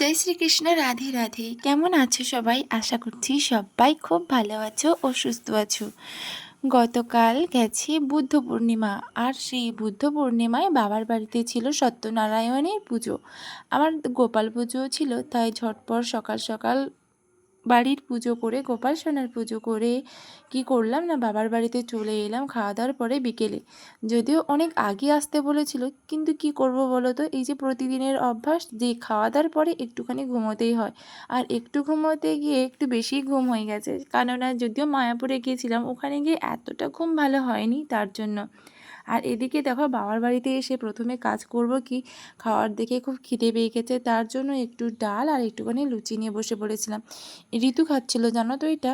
জয় শ্রীকৃষ্ণ, রাধে রাধে। কেমন আছো সবাই? আশা করছি সবাই খুব ভালো আছো ও সুস্থ আছো। গতকাল গেছে বুদ্ধ পূর্ণিমা, আর সেই বুদ্ধ পূর্ণিমায় বাবার বাড়িতে ছিল সত্যনারায়ণের পুজো। আমার গোপাল পুজোও ছিল, তাই ঝটপট সকাল সকাল বাড়ির পুজো করে, গোপাল সোনার পুজো করে কি করলাম না, বাবার বাড়িতে চলে এলাম খাওয়া দাওয়ার পরে বিকেলে। যদিও অনেক আগে আসতে বলেছিল, কিন্তু কি করব বলো তো, এই যে প্রতিদিনের অভ্যাস যে খাওয়া দাওয়ার পরে একটুখানি ঘুমোতেই হয়, আর একটু ঘুমোতে গিয়ে একটু বেশি ঘুম হয়ে গেছে। কেননা যদিও মায়াপুরে গিয়েছিলাম, ওখানে গিয়ে এতটা ঘুম ভালো হয়নি তার জন্য। আর এদিকে দেখো, বাবার বাড়িতে এসে প্রথমে কাজ করব কি, খাওয়ার দেখে খুব খিদে পেয়ে গেছে, তার জন্য একটু ডাল আর একটুখানি লুচি নিয়ে বসে পড়েছিলাম। ঋতু খাচ্ছিল, জানো তো এটা।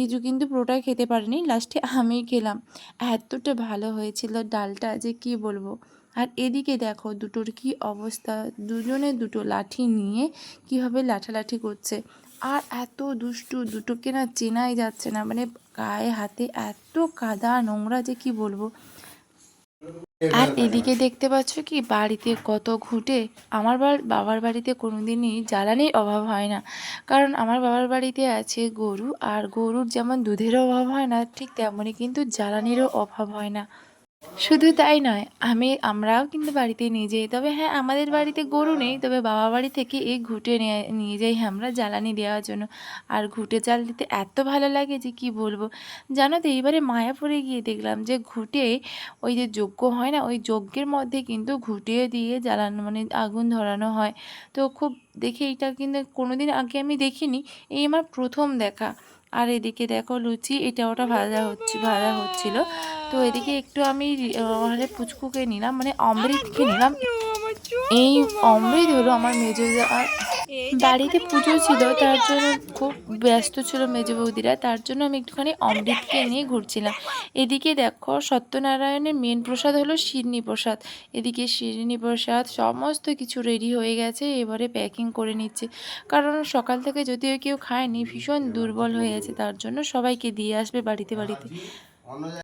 ঋতু কিন্তু পুরোটাই খেতে পারেনি, লাস্টে আমিই খেলাম। এতটা ভালো হয়েছিল ডালটা যে কি বলবো। আর এদিকে দেখো দুটোর কি অবস্থা, দুজনে দুটো লাঠি নিয়ে কীভাবে লাঠালাঠি করছে। আর এত দুষ্টু, দুটোকে না চেনাই যাচ্ছে না, মানে গায়ে হাতে এত কাদা নোংরা যে কি বলবো। আর এদিকে দেখতে পাচ্ছ কি, বাড়িতে কত ঘুঁটে। আমার বাবার বাড়িতে কোনোদিনই জ্বালানির অভাব হয় না, কারণ আমার বাবার বাড়িতে আছে গরু, আর গরুর যেমন দুধেরও অভাব হয় না, ঠিক তেমনই কিন্তু জ্বালানিরও অভাব হয় না। শুধু তাই নয়, আমরাও কিন্তু বাড়িতে নিয়ে যাই। তবে হ্যাঁ, আমাদের বাড়িতে গরু নেই, তবে বাবা বাড়ি থেকে এই ঘুঁটে নিয়ে যাই আমরা জ্বালানি দেওয়ার জন্য। আর ঘুঁটে জাল দিতে এত ভালো লাগে যে কি বলবো। জানো তো, এইবারে মায়াপুরে গিয়ে দেখলাম যে ঘুঁটে, ওই যে যজ্ঞ হয় না, ওই যজ্ঞের মধ্যে কিন্তু ঘুঁটে দিয়ে জ্বালানো, মানে আগুন ধরানো হয়। তো খুব দেখে, এটা কিন্তু কোনোদিন আগে আমি দেখিনি, এই আমার প্রথম দেখা। আর এদিকে দেখো লুচি, এটা ওটা ভাজা হচ্ছিল। তো এদিকে একটু আমি পুচকুকে নিলাম, মানে অমৃতকে নিলাম। এই অমৃত হলো আমার মেজো আর বাড়িতে পুজো ছিল, তার জন্য খুব ব্যস্ত ছিল মেজো বৌদিরা, তার জন্য আমি একটুখানি অমৃতকে নিয়ে ঘুরছিলাম। এদিকে দেখো, সত্যনারায়ণের মেন প্রসাদ হলো শিরনি প্রসাদ। এদিকে শিরনি প্রসাদ সমস্ত কিছু রেডি হয়ে গেছে, এবারে প্যাকিং করে নিচ্ছে। কারণ সকাল থেকে যদিও কেউ খায়নি, ভীষণ দুর্বল হয়ে আছে, তার জন্য সবাইকে দিয়ে আসবে বাড়িতে বাড়িতে।